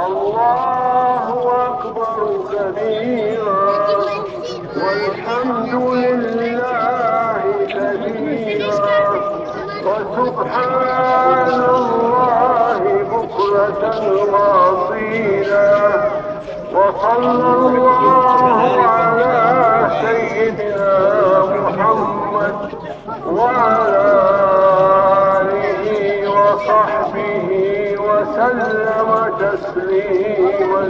الله أكبر كبيرا والحمد لله كثيرا وسبحان الله بكرة وأصيلا وصلى الله على سيدنا محمد وعلى آله وصحبه وسلم تسليما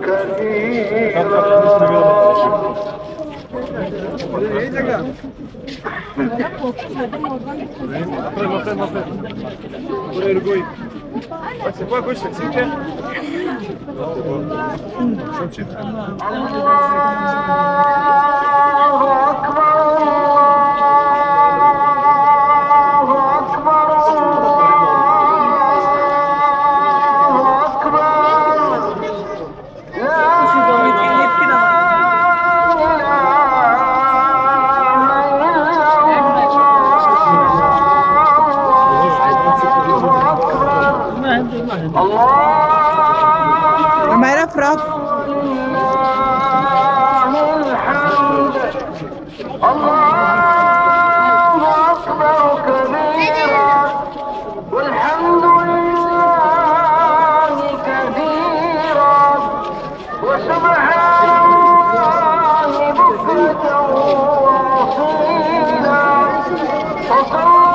كثيرا. C'est quoi gauche, c'est clair. عمالة فراغ. الله أكبر كبيرا والحمد لله كثيرا وسبحان الله بكرة وأصيلا وصلى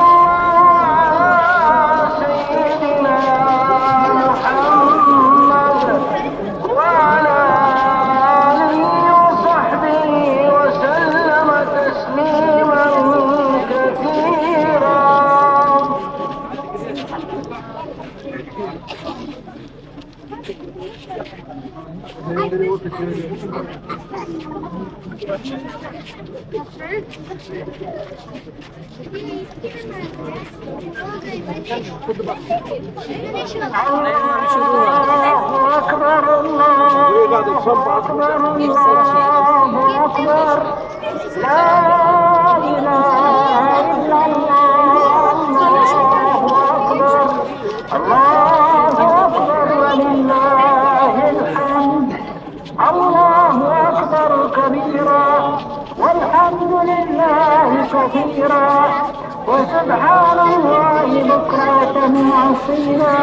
والحمد لله كثيرا وسبحان الله بكرة وأصيلا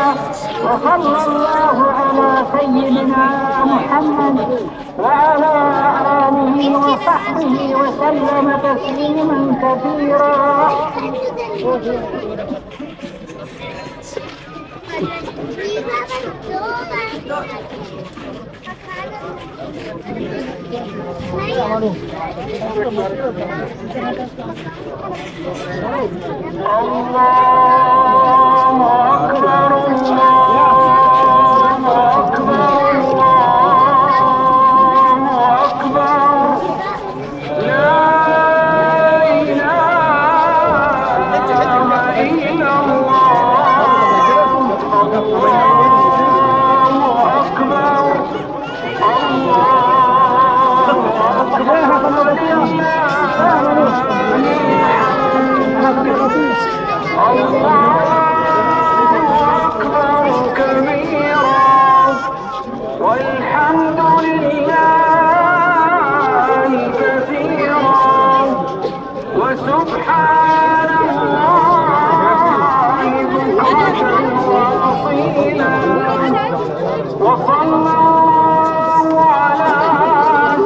وصلى الله على سيدنا محمد وعلى آله وصحبه وسلم تسليما كثيرا. والحمد لله كثيرا وسبحان الله بكرة وأصيلا وصلى الله على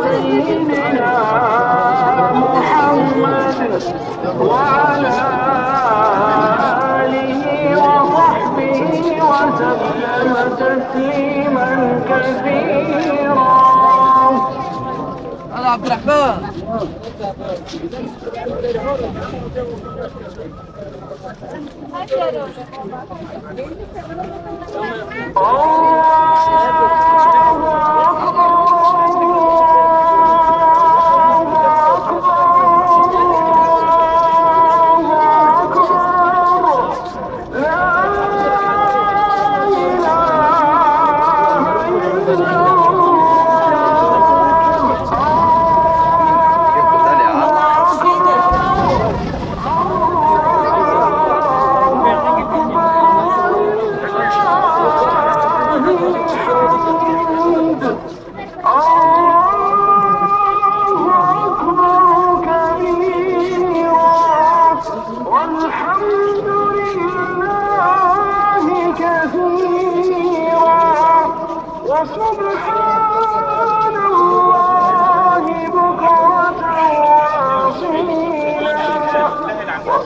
سيدنا محمد وعلى آله وصحبه وسلم تسليما كثيرا. عبد الرحمن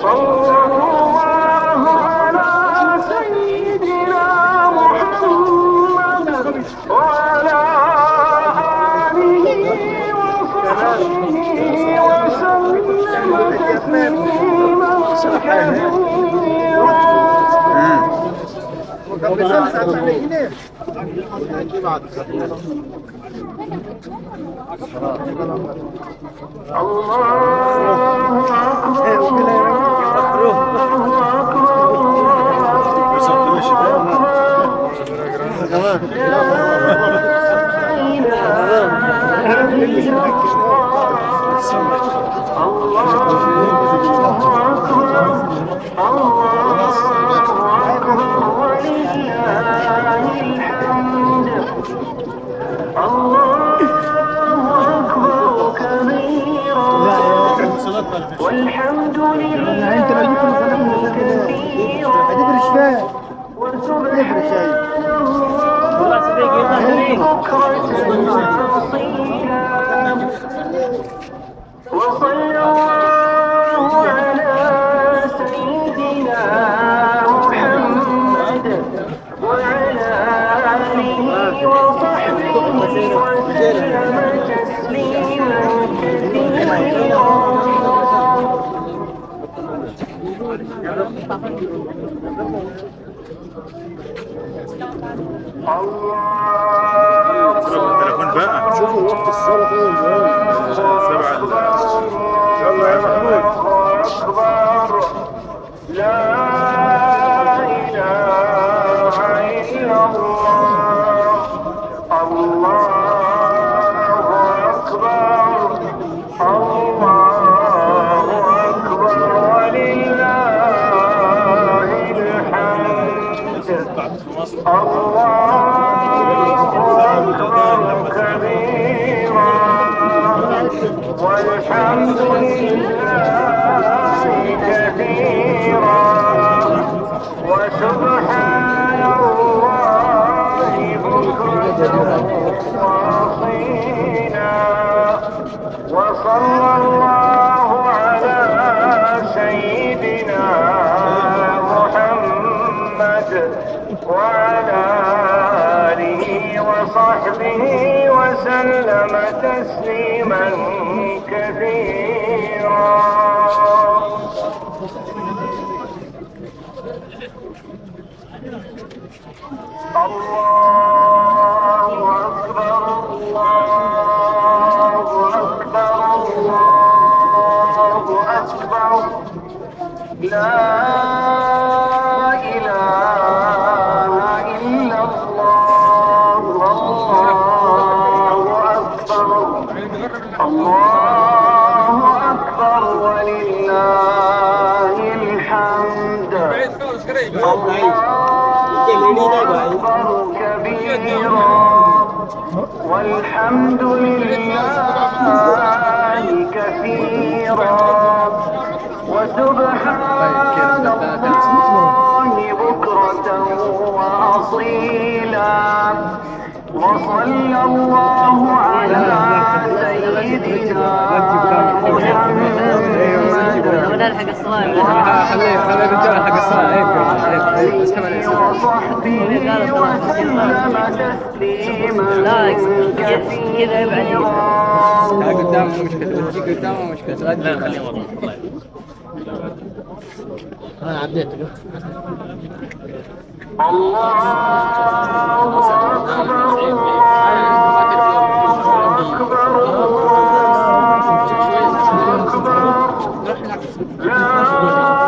صلى الله على سيدنا محمد وعلى آله وصحبه وسلم تسليما والحمد لله كثيرا وسبحان الله بكرة وأصيلا وصلى الله على سيدنا محمد وعلى آله وصحبه وسلم تسليما كثيرا. التليفون بقى شوفوا وقت الصلاة سبعة يلا يا محمود أكبر لا إله إلا الله الله أكبر الله أكبر ولله الحمد الله أكبر كبيرا والحمد لله كثيرا وسبحان الله بكرة وأصيلا وصلى الله على سيدنا محمد وعلى آله وصحبه وسلم تسليما كثيرا. الله أكبر الله أكبر الله أكبر لا إله إلا الله الله أكبر الله أكبر ولله الحمد الله أكبر كبيرا والحمد لله كثيرا وسبحان الله بكرة وأصيلا وصلى الله على سيدنا محمد الحق الصلاة خليه الرجال حق الصلاة وصحبه وسلم تسليما كثيرا. قدام مشكلة تجي قدام مشكلة لا خليه والله انا عديت الله أكبر الله أكبر لا